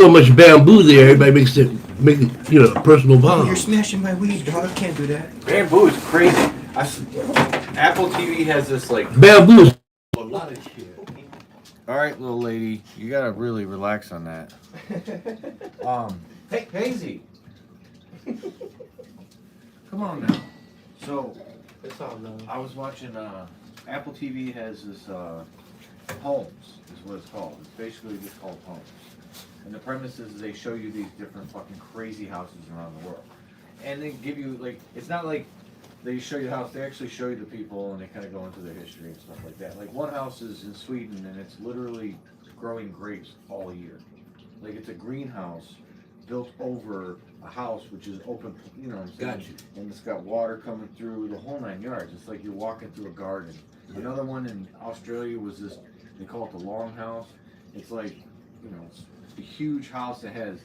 so much bamboo there, everybody make it, personal Oh, you're bond. smashing my weed, dog. Can't do that. Bamboo is crazy. Apple TV has this like. Bamboo is a lot of shit. All right, little lady, you gotta really relax on that. Hey, Hazy, come on now. So, It's all love. I was watching. Apple TV has this Homes is what it's called. It's basically just called Homes. And the premise is they show you these different fucking crazy houses around the world. And they give you, like, it's not like they show you the house, they actually show you the people and they kind of go into their history and stuff like that. Like, one house is in Sweden and it's literally growing grapes all year. Like, it's a greenhouse built over a house which is open, you know what I'm saying? Gotcha. And it's got water coming through the whole 9 yards. It's like you're walking through a garden. Yeah. Another one in Australia was this, they call it the longhouse. It's like, it's a huge house that has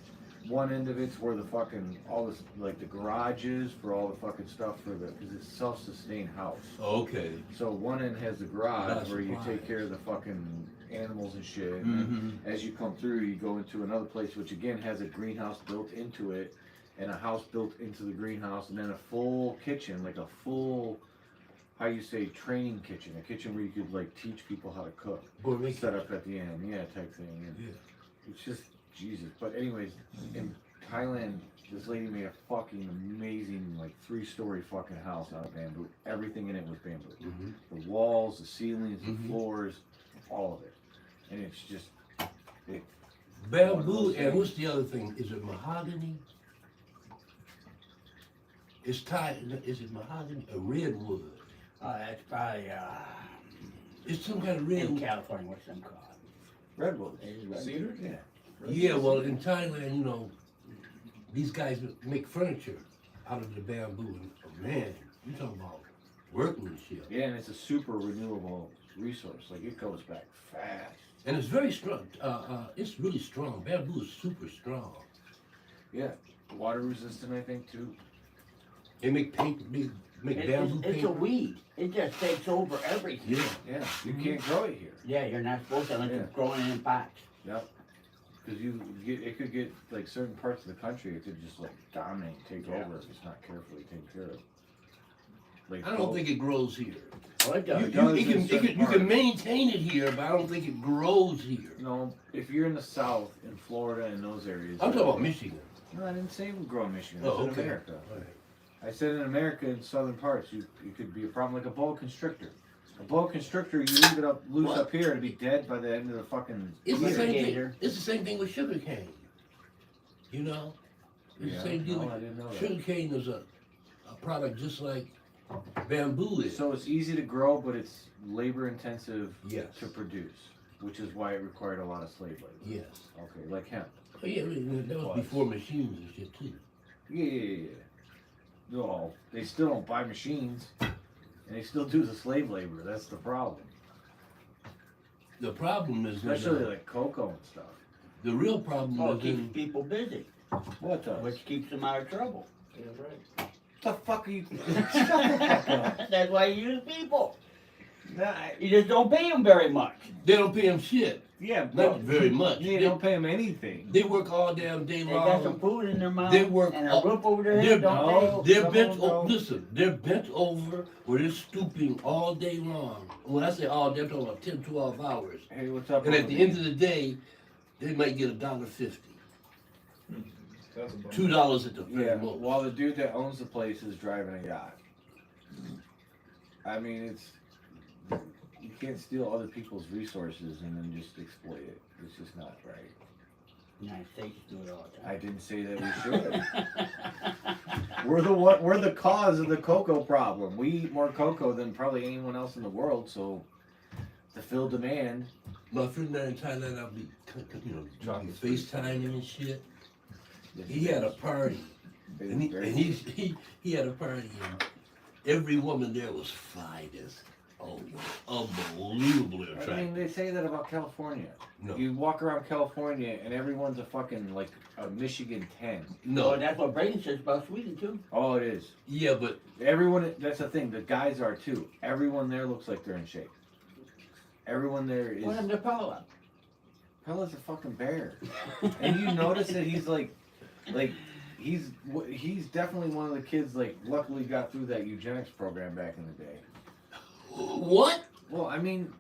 one end of it's where the fucking all this like the garage is for all the fucking stuff for the because it's self-sustained house. Okay. So one end has the garage That's where you fine. take care of the fucking animals and shit. And then as you come through, you go into another place which again has a greenhouse built into it, and a house built into the greenhouse, and then a full kitchen, like a full how you say training kitchen, a kitchen where you could like teach people how to cook. Gourmet Set up at the end, yeah, type thing. And Yeah. it's just Jesus. But anyways, in Thailand, this lady made a fucking amazing like 3-story fucking house out of bamboo. Everything in it was bamboo. Mm-hmm. The walls, the ceilings, the floors, all of it. And it's just Bamboo, and what's the other thing? Is it mahogany? It's Thai. Is it mahogany or redwood? That's probably It's some kind of in redwood. California. What's them called? redwood. It is redwood. Cedar? Yeah. Yeah, well, in Thailand, these guys make furniture out of the bamboo. And, man, you talking about workmanship. Yeah, and it's a super renewable resource. Like it goes back fast. And it's very strong. It's really strong. Bamboo is super strong. Yeah. Water resistant, I think, too. They make paper. They make bamboo It's a paper. weed. It just takes over everything. Yeah. Yeah. You can't grow it here. Yeah, you're not supposed to unless Yeah. you're growing in pots. Yep. Because it could get like certain parts of the country, it could just like dominate, take over if it's not carefully taken care of. Like I don't think it grows here. Oh, it does. You can maintain it here, but I don't think it grows here. No, if you're in the South, in Florida, in those areas. I'm talking about Michigan. No, I didn't say we grow in Michigan. I Oh, said okay. America. All right. I said in America, in southern parts, it could be a problem like a boa constrictor. A boa constrictor, you leave it up loose What? up here, it'd be dead by the end of the fucking. It's the Sugar same cane thing. here. It's the same thing with sugar cane. It's Yeah, the same deal. no, I didn't know that. Sugar cane is a product just like bamboo is. So it's easy to grow, but it's labor intensive Yes. to produce, which is why it required a lot of slave labor. Yes. Okay, like hemp. Oh, yeah, that was Was. before machines and shit too. Yeah. No, they still don't buy machines, and they still do the slave labor. That's the problem. The problem is that, Especially like cocoa and stuff. the real problem Oh, is it keeps in, people busy, What does? which keeps them out of trouble. Yeah, right. the fuck are you? Shut the fuck up. That's why you use people. Nah, You just don't pay them very much. they don't pay them shit. yeah, Not very much. You don't pay them anything. They work all damn day They got some long. food in their mouth They work and a all- roof over their they're- head, don't no. they? They're Some bent. of them don't. Listen, they're bent over or they're stooping all day long. When I say all day, I'm talking about 10, 12 hours. Hey, what's up? And at over the there? end of the day, they might get $1.50, That's a bummer. $2 at the very Yeah, most. while the dude that owns the place is driving a yacht. I mean, it's you can't steal other people's resources and then just exploit it. It's just not right. United States do it all the time. I didn't say that we should. We're the cause of the cocoa problem. We eat more cocoa than probably anyone else in the world. So to fill demand, My friend there in Thailand, I'll be, FaceTiming and shit. He had a party, and he had a party, and every woman there was fine as, unbelievably I mean, attractive. they say that about California. No, You walk around California and everyone's a fucking like a Michigan 10. Oh, no, that's what Braden says about Sweden too. Oh, it is. yeah, but Everyone, that's the thing. The guys are too. Everyone there looks like they're in shape. Everyone there is. What happened to Paula? Capella's a fucking bear. And you notice that he's he's definitely one of the kids, like, luckily got through that eugenics program back in the day. What? Well, I mean,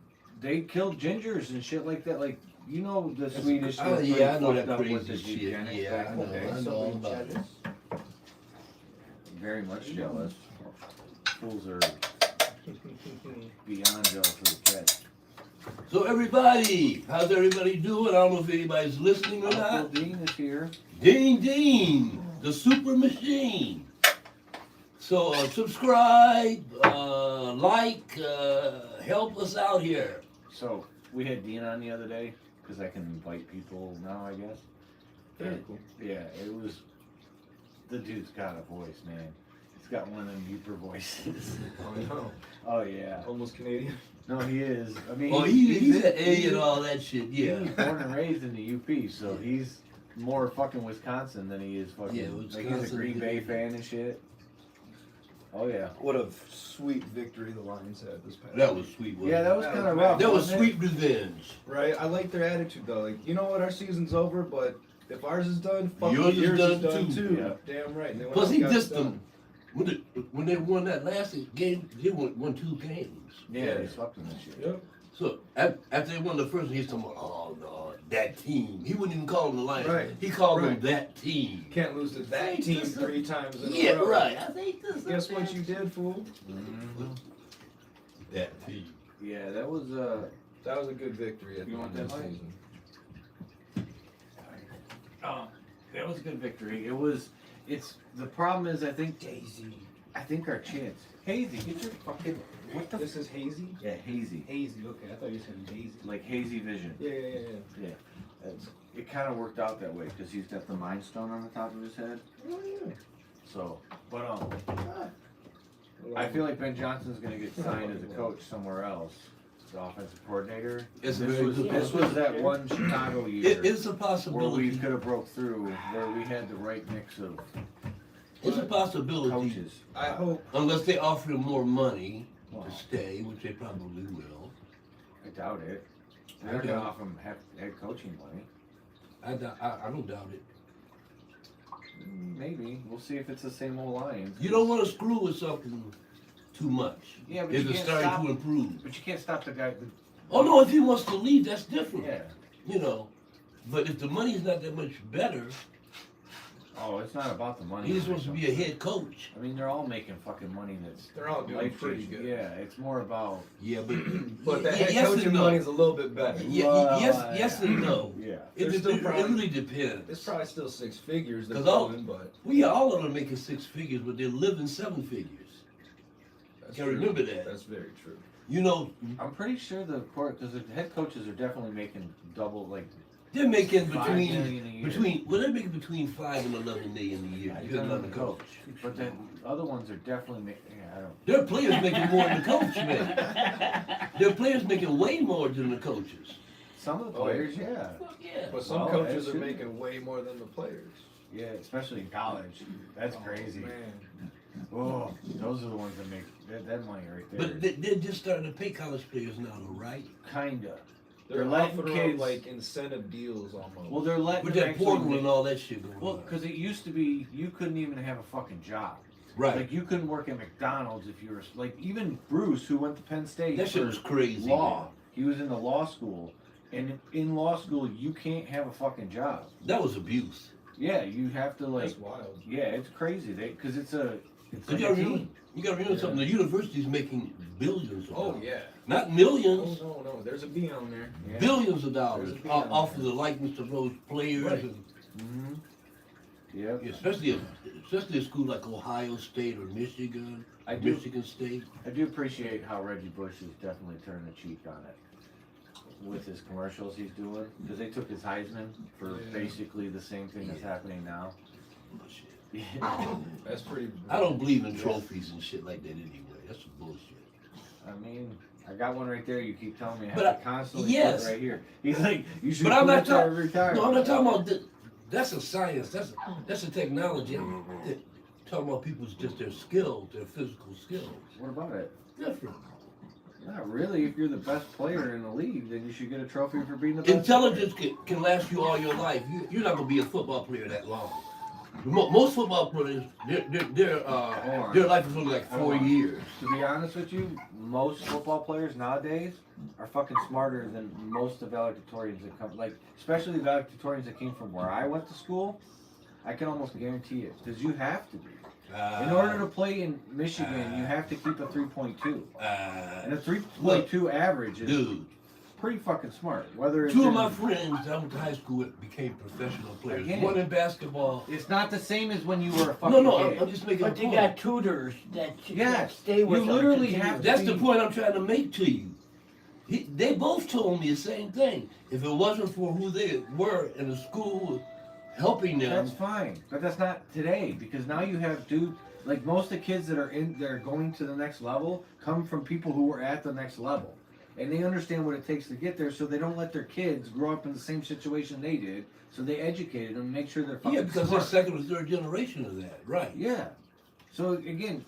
they killed gingers and shit like that. Like, you know, the Swedish. Oh, was yeah, I know fucked that up with crazy the shit. eugenics Yeah, back I in the know. day. I know all about it. Very much jealous. Fools are beyond jealous of the cat. So everybody, how's everybody doing? I don't know if anybody's listening or Uncle not. Dean is here. Dean, the super machine. So subscribe, like, help us out here. So, we had Dean on the other day, because I can invite people now, I guess. Very cool. Yeah, it was, the dude's got a voice, man. He's got one of them Uper voices. Oh no. Oh, yeah. Almost Canadian. No, he is. I mean, Oh, he's an A and all that shit, He yeah. was born and raised in the UP, so he's more fucking Wisconsin than he is fucking. Yeah, like he's a Wisconsin, Green Bay yeah. fan and shit. Oh yeah. What a sweet victory the Lions had this past That week. was sweet, wasn't Yeah, that it? was kind of rough. That was wasn't sweet revenge. Right? I like their attitude though. Like, you know what, our season's over, but if ours is done, fuck Yours it, is yours done is done too. too. Yeah. Damn right. And they went Plus out he and got it dissed them. When they won that last game, they won 2 games. Yeah, Yeah. they swept him this year. Yep. So after they won the first one, he's talking about, oh no, that team. He wouldn't even call them the Lions. Right. He called them Right. that team. Can't lose to that team 3 times in Yeah, a row. right. I think this Guess what you did, fool? Mhm. That team. Yeah, that was That was a good victory at You the want end of that the light? season. that was a good victory. It's the problem is I think our chance. Hazy, get your fucking what the This is hazy? yeah, hazy. Hazy, okay. I thought you said hazy. Like hazy vision. Yeah. It kind of worked out that way because he's got the Mind Stone on the top of his head. Oh, yeah. So, but I feel like Ben Johnson's gonna get signed as a coach somewhere else, the offensive coordinator. It's This very was good. this was that one Chicago year It's a where we possibility. could have broke through, where we had the right mix of It's a possibility. coaches. I hope. Unless they offer him more money Wow. to stay, which they probably will. I doubt it. I They're gonna doubt it. offer him head coaching money. I don't doubt it. Maybe we'll see if it's the same old Lions. You don't want to screw with something too much. Yeah, but If you it's can't starting stop. to improve. But you can't stop the guy. Oh no, if he wants to leave, that's different. Yeah. You know. But if the money's not that much better, Oh, it's not about the money. he's supposed to be a head coach. I mean, they're all making fucking money. That's They're all doing life pretty changing. good. Yeah, it's more about. Yeah, but But the head yes and coaching no. money's a little bit better. Yeah, yes, Well, yes and no. Yeah. It, They're still it probably- really depends. It's probably still 6 figures they're 'Cause all- going, but We all of them making 6 figures, but they live in 7 figures. that's Can't true. remember that. That's very true. You know, I'm pretty sure the court because the head coaches are definitely making double like they're making 5 million a year. they're making between 5 and 11 million a year, depending on the coach. But then other ones are definitely making. Yeah, I don't. Their players making more than the coach man. Their players making way more than the coaches. Some of the Oh, players, yeah, Fuck yeah. But some Well, coaches that are should- making way more than the players. yeah, especially in college. That's Oh, crazy. Man. Oh, those are the ones that make that money right there. But they're just starting to pay college players now, though, right? Kinda. They're They're letting offering kids- like incentive deals almost. Well, they're letting With them that actually portal make- and all that shit going Well, on. because it used to be you couldn't even have a fucking job. Right. Like you couldn't work at McDonald's if you were like even Bruce, who went to Penn State. That shit for was crazy. Law. Man. He was in the law school, and in law school you can't have a fucking job. That was abuse. Yeah, you have to like. That's wild. Yeah, it's crazy. Because it's like You a gotta remember, team. you gotta remember Yeah. something. The university's making billions of Oh dollars. yeah. Not Oh millions. no. There's a B on there. Yeah. Billions of dollars There's a off, big off of the likeness of those players, Right. and Mm-hmm. Yep. especially a school like Ohio State or Michigan, I do. Michigan State. I do appreciate how Reggie Bush has definitely turned the cheek on it with his commercials he's doing because they took his Heisman for Yeah. basically the same thing that's happening now. Bullshit. Yeah. That's pretty. I don't believe in trophies and shit like that anyway. That's some bullshit. I mean, I got one right there. You keep telling me I have But to I- constantly yes. put it right here. He's like, you should. But I'm put not it there talking. every time. No, I'm not talking about. That's a science. That's a technology. I'm talking about people's just their skills, their physical skills. What about it? Different. Not really. If you're the best player in the league, then you should get a trophy for being the best. Intelligence can last you all your life. You're not gonna be a football player that long. Most football players, their life is only like 4 years. To be honest with you, most football players nowadays are fucking smarter than most of the valedictorians that come. Like, especially the valedictorians that came from where I went to school. I can almost guarantee it, because you have to be. In order to play in Michigan, you have to keep a 3.2. And a 3.2 average is Dude, pretty fucking smart. Whether it's two of my friends I went to high school with became professional players. Again. One in basketball. it's not the same as when you were a fucking No, kid. I'm just making a But they point. got tutors that Yes, stay with you them literally continuously. have to- That's the point I'm trying to make to you. They both told me the same thing. If it wasn't for who they were in the school helping them, That's fine, but that's not today, because now you have dude, like most of the kids that are going to the next level come from people who were at the next level, and they understand what it takes to get there, so they don't let their kids grow up in the same situation they did. So they educated them, and make sure they're fucking yeah, because smart. they're second or third generation of that, right? Yeah. So again,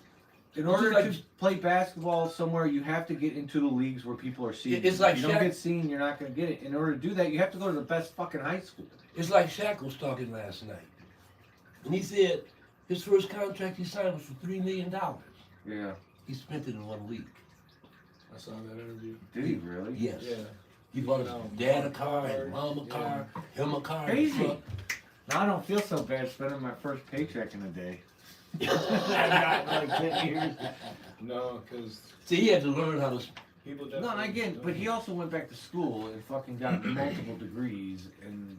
in It's order like- to play basketball somewhere, you have to get into the leagues where people are seeing. It's you. like If you don't Shaq- get seen, you're not going to get it. In order to do that, you have to go to the best fucking high school. It's like Shaq was talking last night, and he said his first contract he signed was for $3 million. Yeah. He spent it in 1 week. I saw that interview. Did he really? Yes. Yeah. He bought his dad a car, his mom a car, him a car. Crazy. a truck. Now I don't feel so bad spending my first paycheck in a day. I got like 10 years. No, because See, he had to learn how to. people No, definitely. and again, but he also went back to school and fucking got multiple degrees and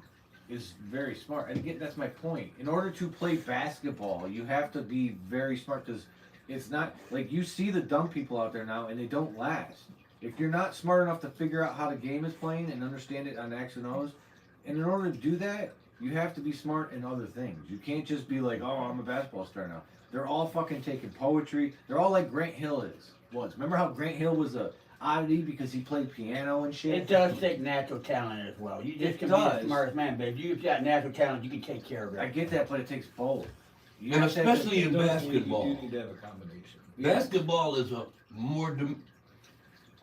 is very smart. And again, that's my point. In order to play basketball, you have to be very smart, because it's not like you see the dumb people out there now and they don't last. If you're not smart enough to figure out how the game is playing and understand it on X and O's, and in order to do that, you have to be smart in other things. You can't just be like, oh, I'm a basketball star now. They're all fucking taking poetry. They're all like Grant Hill was. Remember how Grant Hill was a oddity because he played piano and shit? It does take natural talent as well. You It just can does. be the smartest man, but if you've got natural talent, you can take care of it. I get that, but it takes both. You And have to have especially in basketball. You do need to have a combination. Basketball is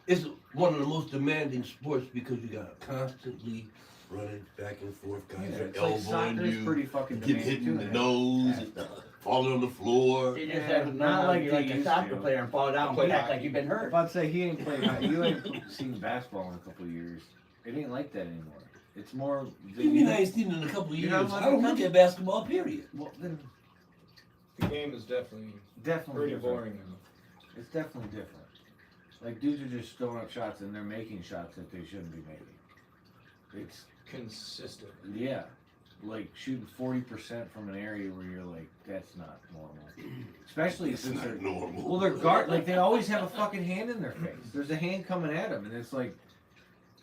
it's one of the most demanding sports because you gotta constantly running back and forth, guys Yeah, are it's like elbowing soccer's you, pretty fucking get demanding hit too, in the man. nose, and falling on the floor. They just Yeah, have to learn not how to like be they like a used soccer to. player and fall down Play and act hockey. like you've been I'm hurt. about to say he ain't played. You ain't seen basketball in a couple of years. It ain't like that anymore. It's more. What do you mean I ain't seen it in a couple of You're years? not I don't allowed look to at basketball, period. Well, then The game is definitely definitely pretty different. boring now. It's definitely different. Like dudes are just throwing up shots and they're making shots that they shouldn't be making. It's Consistent. yeah, like shooting 40% from an area where you're like, that's not normal. Especially It's since they're not normal. well, they're guard like they always have a fucking hand in their face. There's a hand coming at them, and it's like,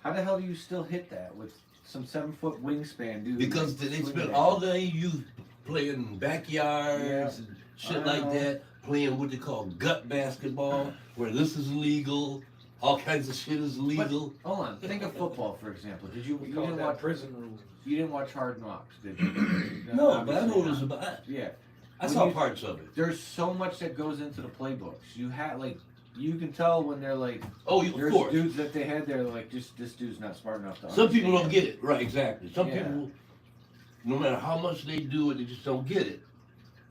how the hell do you still hit that with some 7-foot wingspan, dude? Because like, they swinging spend at all you? day youth playing backyards Yeah. and shit I like know. that, playing what they call gut basketball, where this is legal, all kinds of shit is legal. Hold on, think of football for example. Did you We you call didn't that watch prison rules. you didn't watch Hard Knocks, did you? No, but I Obviously know what it's not. about. Yeah, I When saw you- parts of it. there's so much that goes into the playbooks. You have like you can tell when they're like Oh, of there's course. dudes that they had there like just this dude's not smart enough to Some people don't understand. get it. Right, exactly. Some Yeah. people, no matter how much they do it, they just don't get it.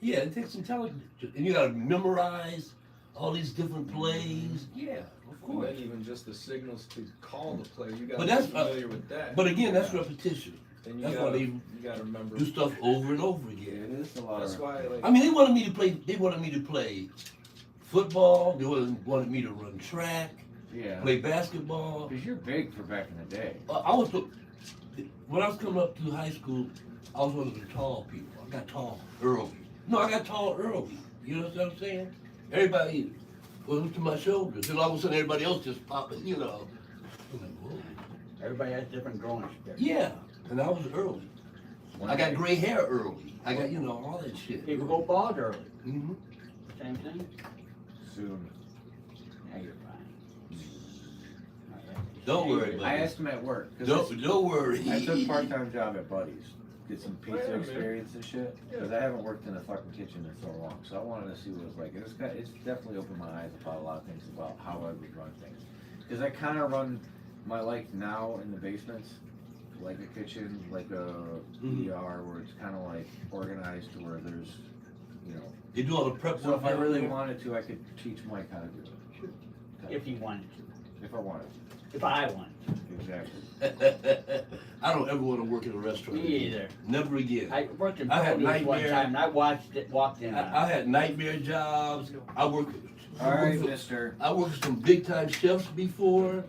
Yeah, it takes intelligence. And you gotta memorize all these different plays. Yeah, of And course. then even just the signals to call the play, you got But to that's- be familiar with that. But again, that's repetition. then you that's gotta, why they you got to remember. Do stuff over and over Yeah, again. it is a lot That's of why, like, I mean, they wanted me to play. They wanted me to play football. They wanted me to run track, yeah. play basketball. Because you're big for back in the day. I was when I was coming up through high school. I was one of the tall people. I got tall early. No, I got tall early. You know what I'm saying? Everybody was up to my shoulders, and all of a sudden everybody else just popping. You know. I'm like, whoa. Everybody has different growing spurts. Yeah, and I was early. I got gray hair early. I got all that shit. People go bald early. Mm-hmm. Same thing. Soon. Yeah, you're fine. Don't worry, I buddy. asked him at work. 'cause Don't worry. I took a part-time job at Buddy's. Get some Wait a pizza minute. experience and shit. Because I haven't worked in a fucking kitchen in so long. So I wanted to see what it was like. And it's definitely opened my eyes about a lot of things about how I would run things. Because I kind of run my life now in the basements, like a kitchen, like a ER, where it's kind of like organized to where there's, you know. You do all the prep So work. if I down really there? wanted to, I could teach Mike how to do it. If you wanted to. If I wanted If I wanted to. to. Exactly. I don't ever want to work in a restaurant. Me again. either. Never again. I worked in I had produce one nightmare- time and I watched it, walked in. I had nightmare jobs. I worked. All right, mister. I worked with some big time chefs before.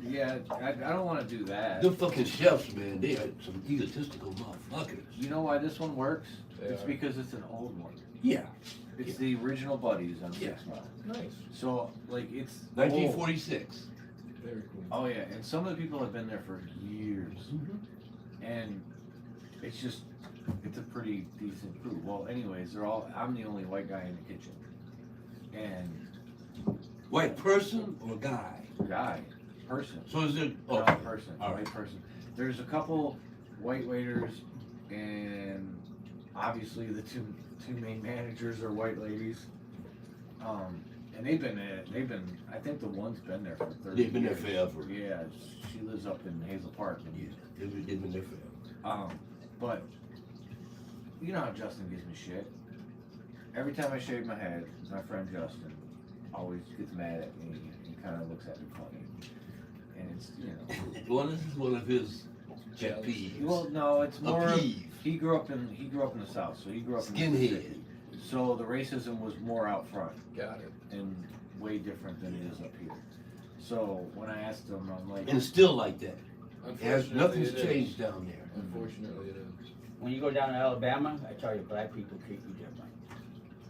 Yeah, I don't want to do that. Them fucking chefs, man, they are some egotistical motherfuckers. You know why this one works? It's Yeah. because it's an old one. Yeah, It's the original Buddies on Yeah. 6 Mile. Nice. So, like, it's 1946. Very cool. Oh yeah, and some of the people have been there for years, and it's just, it's a pretty decent crew. Well, anyways, I'm the only white guy in the kitchen, and White person or guy? person, So is it? not Oh, person, all white right. person. There's a couple white waiters, and obviously the two main managers are white ladies. And they've been, I think the one's been there for 30 They've been there years. forever. Yeah, she lives up in Hazel Park. And, Yeah, they've been there forever. But, you know how Justin gives me shit? Every time I shave my head, my friend Justin always gets mad at me and kind of looks at me funny. And it's, you know. Well, this is one of his pet peeves. Well, no, it's more, A peeve. he grew up in the South, so he grew up in Skinhead. Mississippi. So the racism was more out front Got it. and way different than it is up here. So when I asked him, I'm like, And it's still like that. Unfortunately, Nothing's it is. changed down there. Unfortunately, it is. When you go down to Alabama, I tell you, black people treat you different.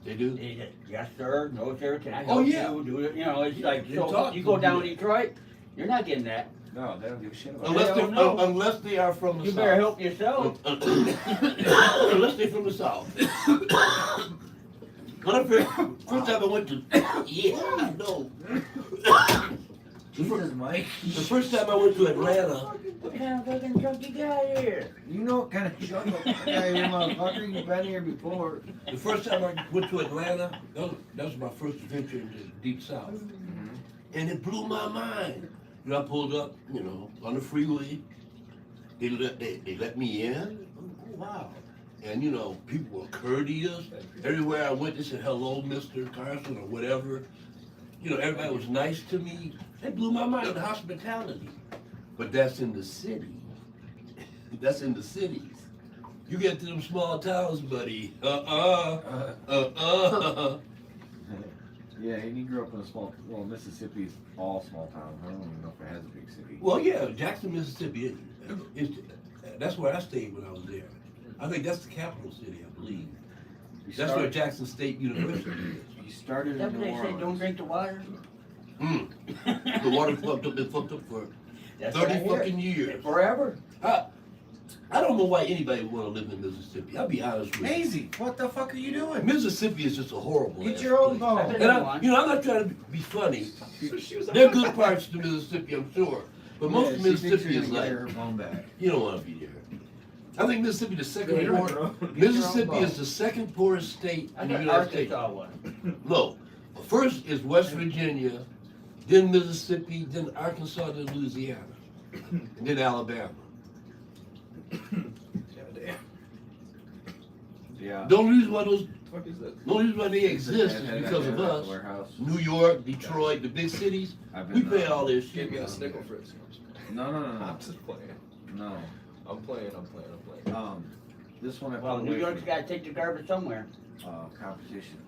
They do? They just, yes sir, no sir, can I Oh, help yeah. you? Do it, you know, it's like, They so talk you to go you. down to Detroit, you're not getting that. no, they don't give a shit about Unless, it. they, don't know. unless they are from the You South. better help yourself. Unless they're from the South. When I first time I went to, yeah, I know. Jesus, Mike. The first time I went to Atlanta, What kind of fucking truck you got here? You know what kind of shut up guy you motherfucker. You've been here before. the first time I went to Atlanta, that was my first adventure in the deep South. And it blew my mind. You know, I pulled up, you know, on the freeway. They let me in. Oh, wow. And, you know, people were courteous. Everywhere I went, they said, hello, Mr. Carson, or whatever. You know, everybody was nice to me. They blew my mind, the hospitality. But that's in the city. That's in the cities. You get to them small towns, buddy. Yeah, and he grew up in a small, well, Mississippi's all small towns. I don't even know if it has a big city. Well, yeah, Jackson, Mississippi. That's where I stayed when I was there. I think that's the capital city, I believe. He That's where Jackson State University is. He started That's in what New they say, don't Orleans. drink the water. The water been fucked up for That's what I 30 hear. fucking years. Forever. I don't know why anybody would want to live in Mississippi. I'll be honest with you. Maisie, what the fuck are you doing? Mississippi is just a horrible Get ass your own place. bone. And I'm not trying to be funny. There are good parts to Mississippi, I'm sure. But most of Mississippi is like, her bone back. you don't want to be there. I think Mississippi the second You're poorest. right, bro. Get Mississippi your own is the second poorest state I in the got United States. Arkansas one. No, first is West Virginia, then Mississippi, then Arkansas, then Louisiana, and then Alabama. Goddamn. Yeah. The only reason why those, What is that? the only reason why they exist is because of us. Warehouse. New York, Detroit, the big cities, I've we been pay there. all this Give shit. me a down snickle there. fritz. No. I'm just playing. No. I'm playing. This one I Well, put New away York's from, gotta take the garbage somewhere. competition.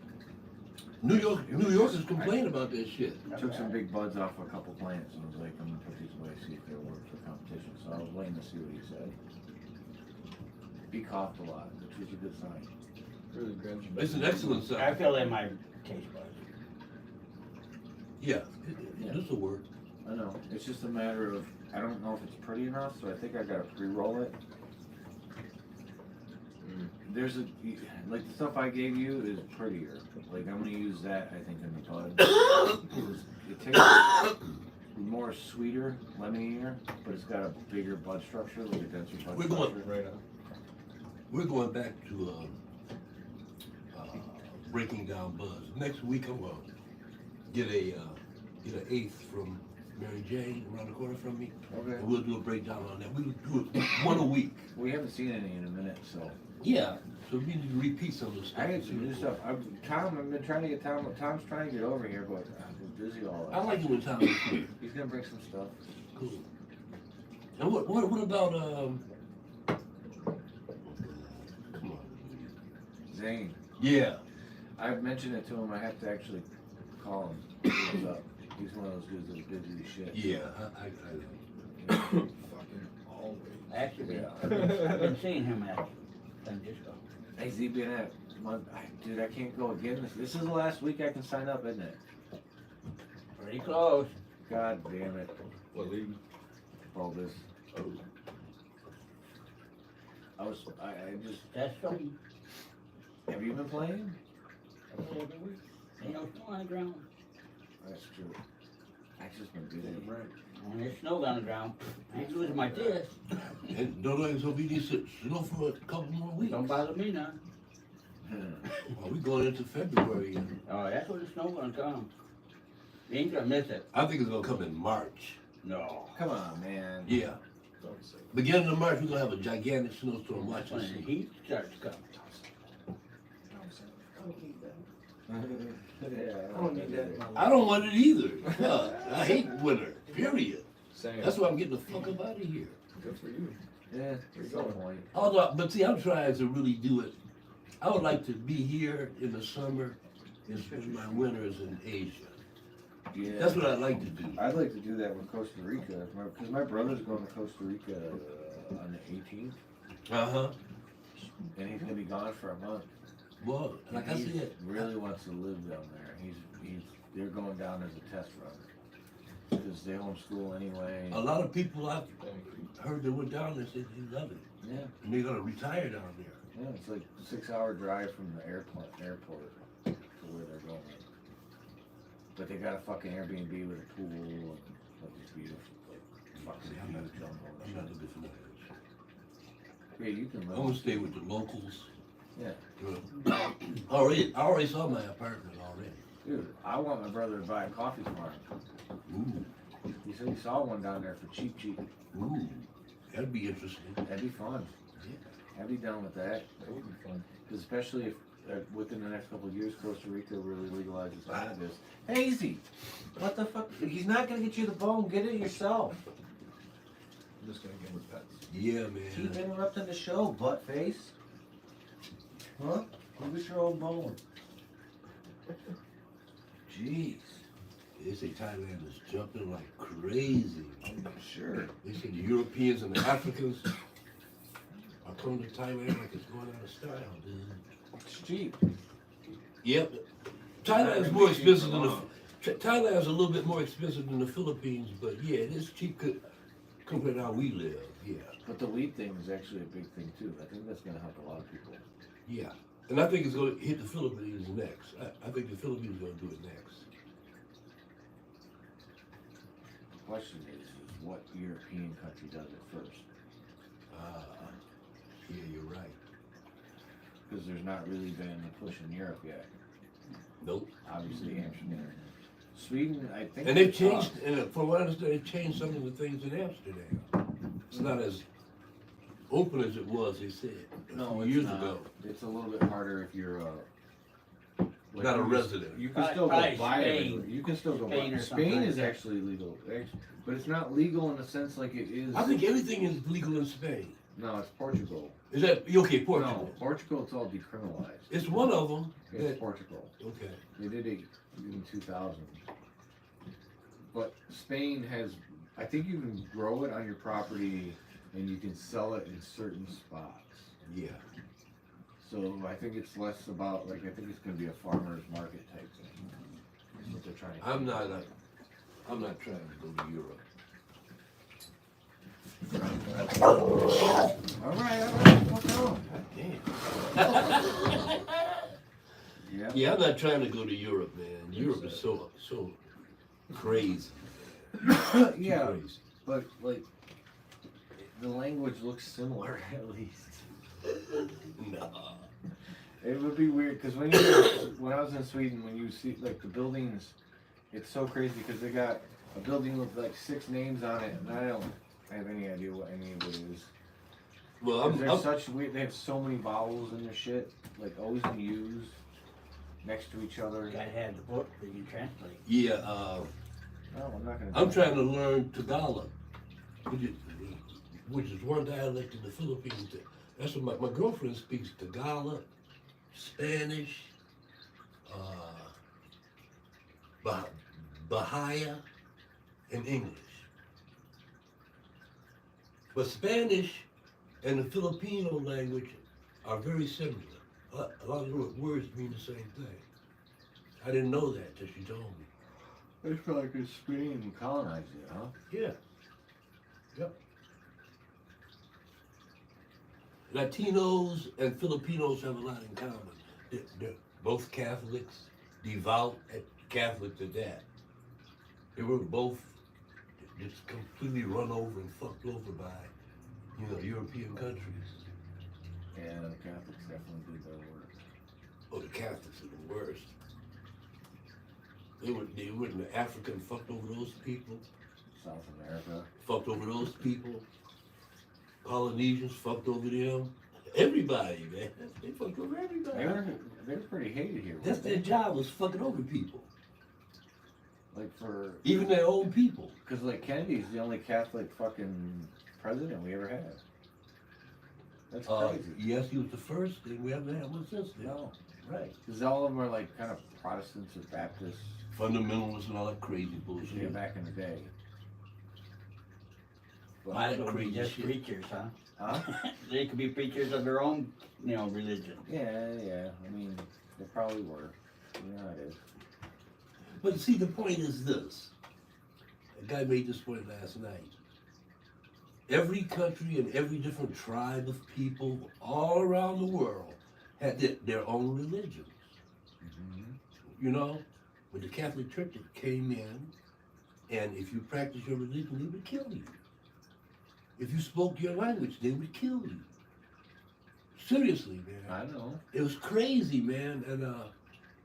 New Yorkers complain about that shit. Took some big buds off a couple plants and was like, I'm gonna put these away, see if they'll work for competition. So I was waiting to see what he said. He coughed a lot, which was a good sign. Really grabs you. It's an excellent I sign. feel in my taste buds. Yeah, this will work. I know. It's just a matter of, I don't know if it's pretty enough, so I think I gotta pre-roll it. There's like the stuff I gave you is prettier. Like I'm gonna use that, I think, in the bud. It tastes more sweeter, lemonier, but it's got a bigger bud structure, like a denser bud We're going- structure. Right now. We're going back to breaking down buzz. Next week I'm gonna get a get an eighth from Mary Jane around the corner from me. Okay. And we'll do a breakdown on that. We would do it one a week. We haven't seen any in a minute, so. Yeah. So we need to repeat some of the stuff. I got some new stuff. I've been trying to get Tom. Tom's trying to get over here, but I've been busy all. I like it when Tom is here. He's gonna bring some stuff. Cool. And what about come on. Zane. Yeah. I've mentioned it to him. I have to actually call him. What's up? He's one of those dudes that's busy as shit. Yeah, I Fucking always. Actually, Yeah. I've been seeing him at San Francisco. Has he been at? Dude, I can't go again. This is the last week I can sign up, isn't it? Pretty close. God damn it. What league? Bulbous. Oh. I just. That's something. Have you been playing? Every week. Ain't no snow on the ground. That's true. I've just been busy. Right. When there's snow on the ground, I ain't losing my disc. and don't let us be these slow for a couple more weeks. Don't bother me now. Well, we going into February. And Oh, that's when the snow gonna come. You ain't gonna miss it. I think it's gonna come in March. No. Come on, man. Yeah. Don't say. Beginning of March, we're gonna have a gigantic snowstorm. That's Watch when this. the heat starts coming. Yeah, I don't need that in my life. I don't want it either. Fuck. I hate winter. Period. Same. That's why I'm getting the fuck up out of here. Good for you. Yeah, there's no point. Although, but see, I'm trying to really do it. I would like to be here in the summer and spend my winters in Asia. Yeah. That's what I'd like to do. I'd like to do that with Costa Rica, because my brother's going to Costa Rica on the 18th, Uh-huh. and he's gonna be gone for a month. Well, like I He said, really wants to live down there. They're going down as a test run because they homeschool anyway. a lot of people I've heard that went down there said they love it. Yeah, And they're gonna retire down there. yeah, it's like a 6-hour drive from the airport to where they're going. But they got a fucking Airbnb with a pool and like it's beautiful, like fucking See, I'm not, huge jungle. I'm not looking for that. Yeah, you can I'm live. gonna stay with the locals. Yeah. I already saw my apartment already. Dude, I want my brother to buy a coffee farm. Ooh, He said he saw one down there for cheap. ooh, that'd be interesting. That'd be fun. Yeah. I'd be down with that. That would be fun. Because especially if within the next couple of years Costa Rica really legalizes cannabis. Hazy! What the fuck? He's not gonna get you the bone. Get it yourself. I'm just gonna get with pets. Yeah, Keep man. interrupting the show, butt face. Huh? Go get your own bone. Jeez. They say Thailand is jumping like crazy. I'm sure. They say the Europeans and the Africans are coming to Thailand like it's going out of style, dude. It's cheap. Yep. Thailand's more expensive than Thailand's a little bit more expensive than the Philippines, but yeah, it is cheap compared to how we live. Yeah, But the weed thing is actually a big thing too. I think that's gonna help a lot of people. yeah. And I think it's going to hit the Philippines next. I think the Philippines are going to do it next. The question is what European country does it first? Yeah, you're right. Because there's not really been a push in Europe yet. Nope. Obviously, Amsterdam. Sweden, I think. And they've changed, and from what I understand, they've changed some of the things in Amsterdam. It's not as open as it was, they said, a No, few it's years not. ago. It's a little bit harder if you're Not a resident. You can still go Probably buy it. Spain. You can still go buy Spain it. or something Spain like is that. actually legal, but it's not legal in the sense like it is. I think everything is legal in Spain. No, it's Portugal. Is that okay? Portugal. No, Portugal. It's all decriminalized. It's one of them. It's That, Portugal. okay. They did it in 2000. But Spain has, I think you can grow it on your property and you can sell it in certain spots. Yeah. So I think it's less about, like, I think it's going to be a farmer's market type thing. That's what they're trying to I'm not trying to go to Europe. All right, what's on? Damn. Yeah. Yeah, I'm not trying to go to Europe, man. Europe is so crazy. Yeah, Crazy. but, like, the language looks similar, at least. No. It would be weird, because when I was in Sweden, when you see, like, the buildings It's so crazy because they got a building with like 6 names on it, and I don't have any idea what any of it is. Well, They have so many vowels in their shit, like O's and U's next to each other. You gotta have the book that you translate. yeah, No, I'm not gonna. I'm trying to learn Tagalog, which is one dialect in the Philippines. That's what my girlfriend speaks Tagalog, Spanish, Bahia, and English. But Spanish and the Filipino language are very similar. A lot of the words mean the same thing. I didn't know that till she told me. It's like Spain colonized it, huh? Yeah. Yep. Latinos and Filipinos have a lot in common. They're both Catholics, devout Catholics at that. They were both just completely run over and fucked over by, European countries. Yeah, the Catholics definitely did their work. Oh, the Catholics are the worst. They were in Africa and fucked over those people. South America. Fucked over those people. Polynesians fucked over them. Everybody, man. They fucked over everybody. They were pretty hated here. That's their job, was fucking over people. Like for Even their own people. because like Kennedy's the only Catholic fucking president we ever had. That's crazy. Yes, he was the first, and we haven't had one since then. No, Right. because all of them are like kind of Protestants or Baptists. Fundamentalists and all that crazy bullshit. Yeah, back in the day. But, Why? So Crazy just shit. preachers, huh? huh? They could be preachers of their own, religion. Yeah. I mean, they probably were. You know how it is. But see, the point is this. A guy made this point last night. Every country and every different tribe of people all around the world had their own religions. Mm-hmm. But the Catholic Church came in, and if you practice your religion, they would kill you. If you spoke your language, they would kill you. Seriously, man. I know. It was crazy, man, and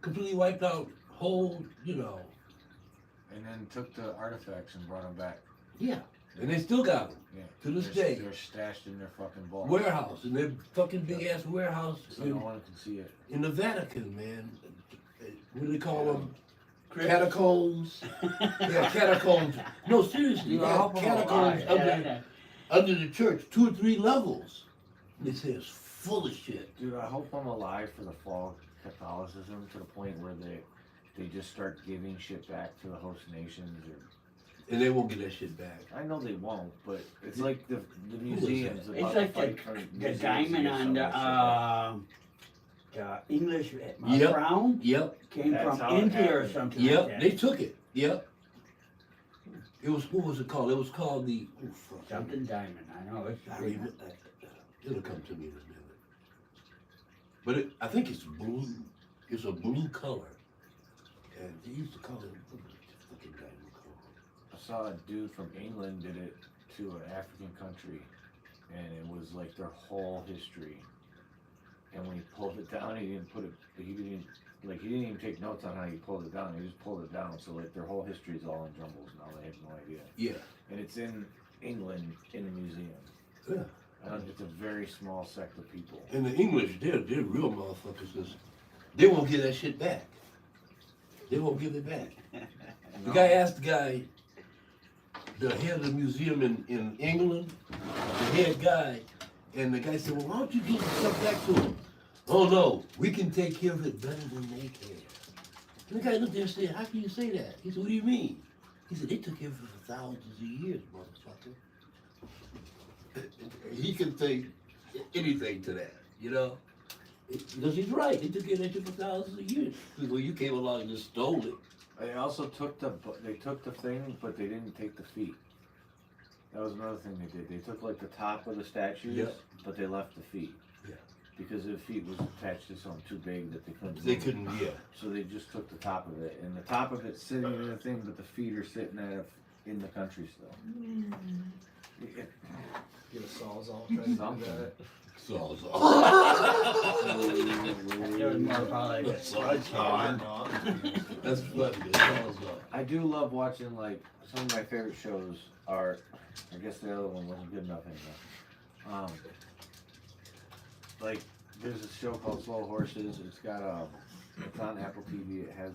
completely wiped out whole, And then took the artifacts and brought them back. Yeah, and they still got them Yeah. to this They're- day. They're stashed in their fucking vault. Warehouse, and their fucking big ass warehouse So no one can see it. in the Vatican, man. What do they call them? Catacombs. Yeah, catacombs. No, seriously, You yeah, help 'em catacombs Yeah, under the church, 2 or 3 levels. They say it's full of shit. Dude, I hope I'm alive for the fall of Catholicism to the point where they just start giving shit back to the host nations. And they won't get that shit back. I know they won't, but it's like the museums. It's about like to fight for the museums diamond or on some the English Yep. crown Yep, came That's from how it India or happened. something yep, like that. they took it. Yep. It was, what was it called? It was called the, oh fuck. Something diamond, I know, it's I remember, it'll come to me in a minute. But I think it's blue. It's a blue color. And they used to call it, what was the fucking diamond called? I saw a dude from England did it to an African country, and it was like their whole history. And when he pulled it down, he didn't even take notes on how he pulled it down. He just pulled it down, so like their whole history is all in jumbles now. They have no idea. Yeah. And it's in England in a museum. Yeah. It's a very small sect of people. And the English, they're real motherfuckers. 'Cause they won't give that shit back. They won't give it back. The guy asked the head of the museum in England, the head guy, and the guy said, well, why don't you give the stuff back to him? Oh no, we can take care of it better than they can. And the guy looked there and said, how can you say that? He said, what do you mean? He said, they took care of it for thousands of years, motherfucker. He can say anything to that, Because he's right, they took care of that shit for thousands of years. Well, you came along and just stole it. They also took the thing, but they didn't take the feet. That was another thing they did. They took like the top of the statues, Yep. but they left the feet. Yeah. Because the feet was attached to something too big that they couldn't. They move. couldn't, yeah. So they just took the top of it, and the top of it's sitting in the thing, but the feet are sitting in the country still. Get a sawzall, try to do Something. that. So. There was more probably like a sledgehammer. That's funny. That's I do love watching, like, some of my favorite shows are, I guess the other one wasn't good enough anymore. Like, there's a show called Slow Horses. It's got it's on Apple TV. It has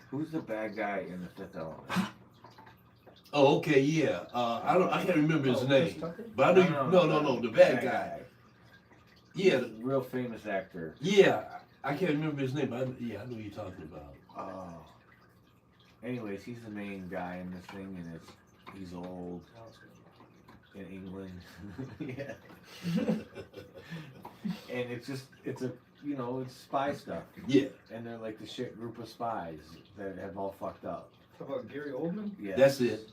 who's the bad guy in The Fifth Element? Oh, okay, yeah. I can't remember his name, but I know you. No, the bad guy. Yeah, Real famous actor. yeah. I can't remember his name, but I know who you're talking about. Anyways, he's the main guy in this thing, and he's old in England. Yeah. And it's a it's spy stuff. Yeah, And they're like the shit group of spies that have all fucked up. How about Gary Oldman? Yeah. that's it.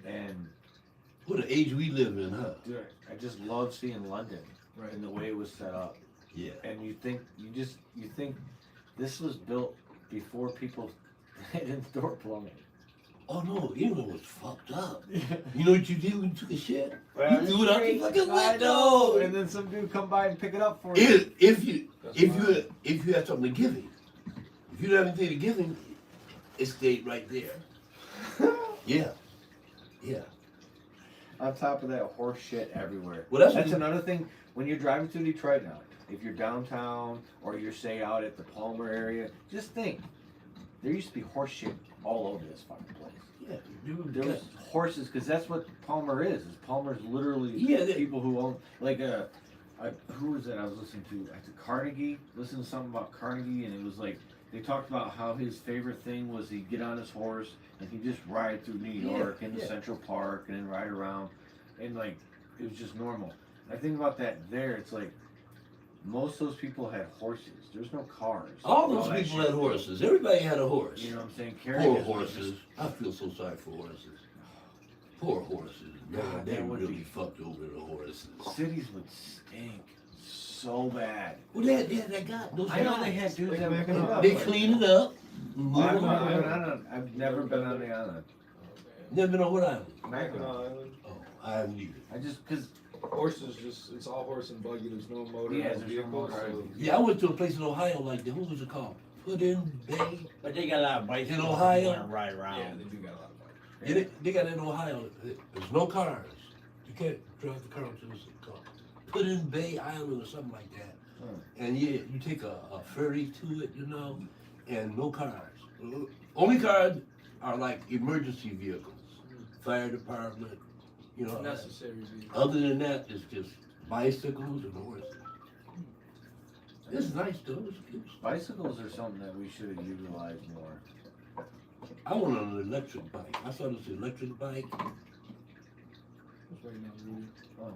And What the age we live in, huh? dude, I just love seeing London Right. and the way it was set up. Yeah. And you think this was built before people had indoor plumbing. Oh no, England was fucked up. You know what you did when you took a shit? Well, You threw it out the great. fucking I know. window. And then some dude come by and pick it up for you. If you That's if you had something to give him, if you didn't have anything to give him, it stayed right there. Yeah. Yeah. On top of that, horse shit everywhere. Well, that's that's what- another thing. When you're driving through Detroit now, if you're downtown or you're say out at the Palmer area, just think. There used to be horse shit all over this fucking place. Yeah. There was horses, because that's what Palmer is. Palmer's literally Yeah, they- people who own, like, who was it I was listening to? I think Carnegie, listened to something about Carnegie, and it was like, they talked about how his favorite thing was he'd get on his horse and he'd just ride through New York into Central Park and then ride around, and like, it was just normal. I think about that there, it's like, most of those people had horses. There's no cars. All those that people shit. had horses. Everybody had a horse. You know what I'm saying? Poor Carrying horses. I feel so sorry for horses. Poor horses. Man, God, they that would really be- fucked over the horses. Cities would stink so bad. Well, they got those I know guys. they had dudes Like that would backing put up. up. They clean it up. Move I've it around. never been on the island. Never been on what island? Mackinac Island. Oh, I haven't either. I just, cause, Horses it's all horse and buggy. There's no motor. Yeah, no there's no vehicle. motor. So Yeah, I went to a place in Ohio like that. What was it called? Puddin Bay. But they got a lot of bicycles. In Ohio? You wanna ride around. yeah, they do got a lot of money. Yeah, they got it in Ohio. There's no cars. You can't drive the car to this car. Puddin Bay Island or something like that. And yeah, you take a ferry to it, and no cars. Only cars are like emergency vehicles, fire department, Necessary vehicle. Other than that, it's just bicycles and horses. It's nice though. It's bicycles are something that we should have utilized more. I want an electric bike. I saw this electric bike. What's waiting on Rudy? Oh,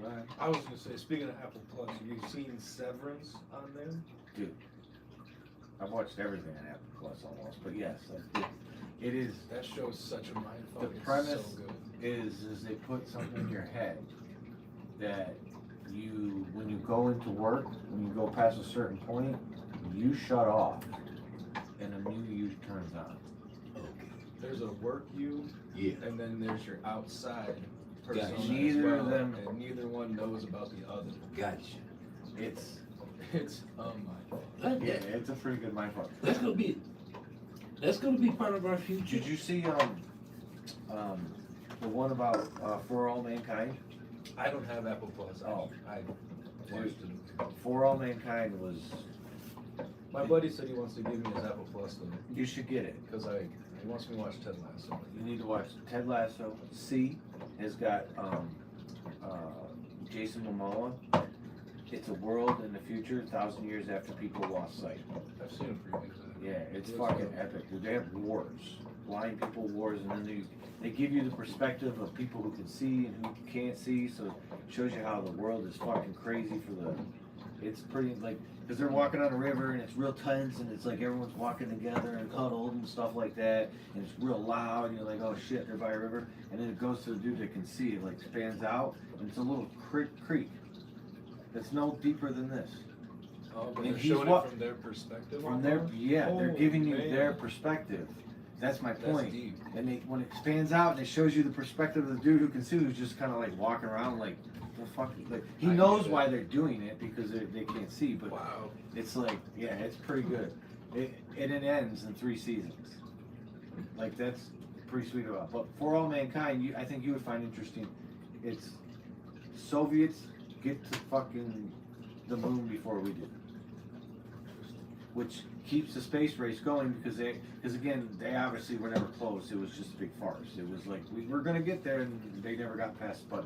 right. I was gonna say, speaking of Apple Plus, have you seen Severance on there? I've watched everything on Apple Plus almost, but yes, it is. That show is such a mindfuck. The It's premise so good. is they put something in your head that when you go into work, when you go past a certain point, you shut off and a new you turns on. Okay. There's a work you, Yeah. and then there's your outside Gotcha. persona as Neither well, of them- and neither one knows about the other. Gotcha. It's It's mindfuck. yeah, it's a pretty good mind fuck. That's gonna be part of our future. Did you see the one about For All Mankind? I don't have Apple Plus. Oh. I watched it. For All Mankind was, My buddy said he wants to give me his Apple Plus though, you should get it. because he wants me to watch Ted Lasso. You need to watch Ted Lasso. C has got Jason Momoa. It's a world in the future, 1,000 years after people lost sight. I've seen a preview of that. Yeah, it's Yes, fucking sir. epic. Dude, they have wars, blind people wars, and then they give you the perspective of people who can see and who can't see. So it shows you how the world is fucking crazy for the. It's pretty like because they're walking on a river and it's real tense and it's like everyone's walking together and cuddled and stuff like that, and it's real loud and you're like, oh shit, they're by a river, and then it goes to the dude that can see. It like spans out and it's a little creek that's no deeper than this. Oh, but And they're he's showing what- it from their perspective. From their, yeah, they're Oh, giving you man. their perspective, That's my That's point. deep. And when it expands out and it shows you the perspective of the dude who can see, who's just kind of like walking around like, the fuck, like he I knows get it. why they're doing it because they can't see, but Wow. it's like, yeah, it's pretty good. And it ends in 3 seasons. Like that's pretty sweet about. But For All Mankind, I think you would find interesting. It's Soviets get to fucking the moon before we do, which keeps the space race going because again, they obviously were never close. It was just a big farce. It was like we were gonna get there and they never got past Sputnik.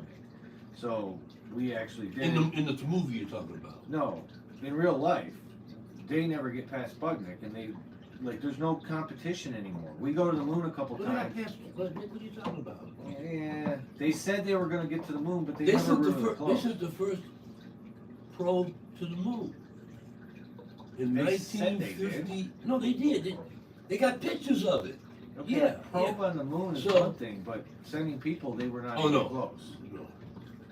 So we actually did. In the movie you're talking about. No, in real life, they never get past Sputnik, and they like there's no competition anymore. We go to the moon a couple What times. are you talking about? Yeah, they said they were gonna get to the moon, but they This never is really were close. This is the first probe to the moon. In They said they 1950. No, they did. They got pictures of it. Okay, Yeah, probe on the moon is So- one thing, but sending people, they were not Oh, even no. close. No.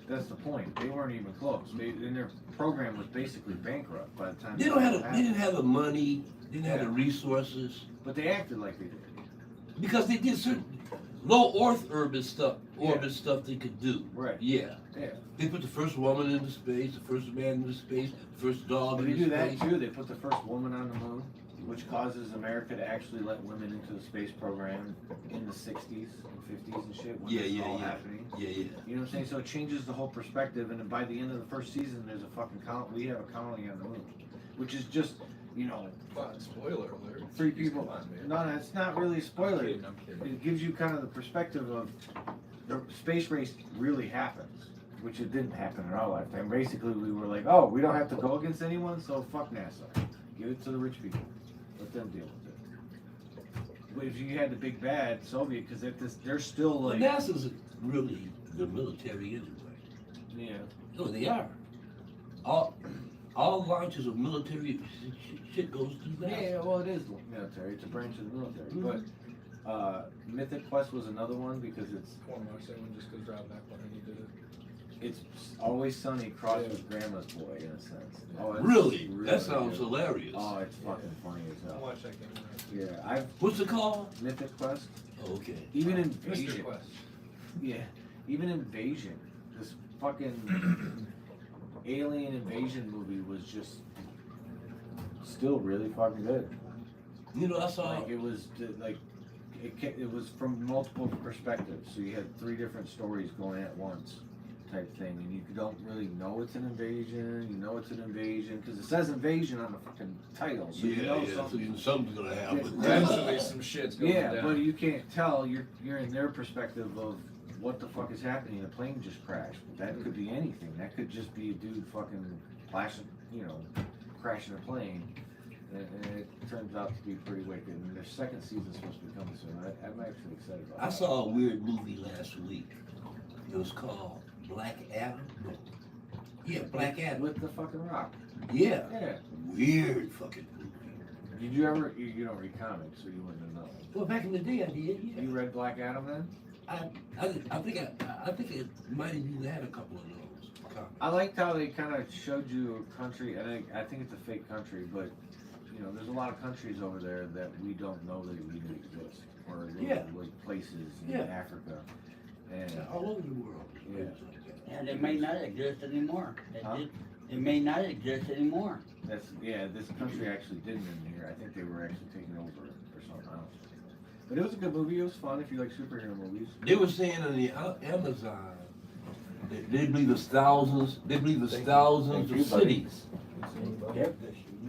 That's the point. They weren't even close. And their program was basically bankrupt by the time. They didn't have the money. Didn't have the resources But they acted like they did. because they did certain low Earth orbit stuff they could do. Right. Yeah. Yeah. They put the first woman into space, the first man into space, the first dog But they into do that space. too. They put the first woman on the moon, which causes America to actually let women into the space program in the 60s and 50s and shit when Yeah, this is yeah, all yeah. happening. Yeah, yeah. You know what I'm saying? So it changes the whole perspective, and then by the end of the first season, there's a fucking we have a colony on the moon, which is just, you know, Fun. Spoiler alert. 3 people. Come on, man. No, it's not really a spoiler. I'm kidding, I'm kidding. It gives you kind of the perspective of the space race really happens, which it didn't happen in our lifetime. Basically, we were like, oh, we don't have to go against anyone, so fuck NASA. Give it to the rich people. Let them deal with it. But if you had the big bad Soviet, because they're still Well, like, NASA's really the military anyway. yeah, No, they are. All launches of military shit goes through NASA. yeah. Well, it is military. It's a branch of the military. Mhm. But Mythic Quest was another one because it's I want to watch that one just because Rob McElhenney did it. it's always sunny crossed with Grandma's Boy in a sense. Oh, it's Really? That sounds good. hilarious. Oh, it's fucking funny as I'll hell. watch that game. Yeah, I've What's it called? Mythic Quest. Oh, okay. Even Mr. Invasion. Quest. Yeah, even Invasion. This fucking alien invasion movie was just still really fucking good. You know, I saw. Like it was like it was from multiple perspectives. So you had 3 different stories going at once, type thing, and you don't really know it's an invasion. You know it's an invasion because it says invasion on the fucking title, so you know So something. you know something's gonna happen. Yeah. Eventually, some shit's going Yeah, down. but you can't tell. You're in their perspective of what the fuck is happening. The plane just crashed. That could be anything. That could just be a dude fucking flashing, crashing a plane. And it turns out to be pretty wicked. And their second season's supposed to be coming soon. I'm actually excited about I that. saw a weird movie last week. It was called Black Adam. No. Yeah, Black Adam. With the fucking rock. Yeah. Yeah. Weird fucking movie. Did you ever? You don't read comics, so you wouldn't know. Well, back in the day, I did. Yeah. You read Black Adam then? I think it might have even had a couple of those comics. I liked how they kind of showed you a country, and I think it's a fake country, but there's a lot of countries over there that we don't know that even exist, or Yeah. like places in Yeah. Africa, and All over the world. Yeah. And they may not exist anymore. Huh? It may not exist anymore. this country actually didn't in here. I think they were actually taking over or something else. But it was a good movie. It was fun if you like superhero movies. They were saying on the Amazon that they believe there's thousands. They believe there's thousands Thank of you, buddy. cities. Yep.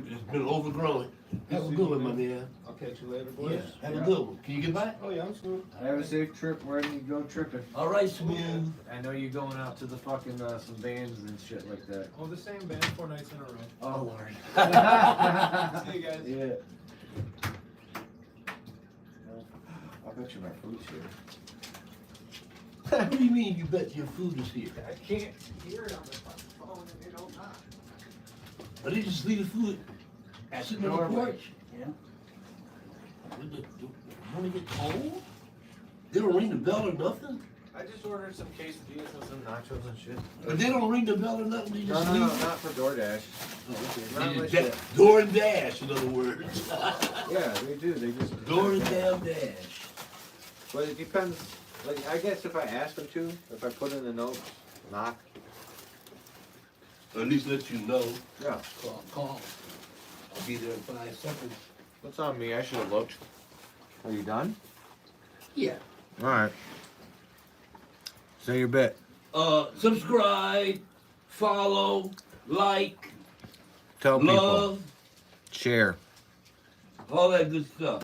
It's been overgrown. Have a good one, my man. I'll catch you later, boys. Yeah, have a good one. Can you get back? Oh, yeah, I'm smooth. Have a safe trip wherever you go tripping. All right, Smooth. I know you're going out to the fucking some bands and shit like that. Oh, the same band 4 nights in a row. Oh Lord. See you guys. Yeah. I'll bet you my food's here. What do you mean you bet your food is here? I can't hear it on the fucking phone and they don't knock. Or they just leave the food At sitting the on the doorway. porch? Yeah. When they get cold? They don't ring the bell or nothing? I just ordered some quesadillas and some nachos and shit. Or they don't ring the bell or nothing? They No, just no, leave no, it? not for DoorDash. Not like Da- that. Door and dash, in other words. Yeah, they do. They just Door and damn dash. But it depends. Like I guess if I ask them to, if I put in the notes, knock. Or at least let you know. Yeah. Call. I'll be there in 5 seconds. What's on me? I should have looked. Are you done? Yeah. All right. Say your bit. Subscribe, follow, like, Tell people. love, Share. all that good stuff.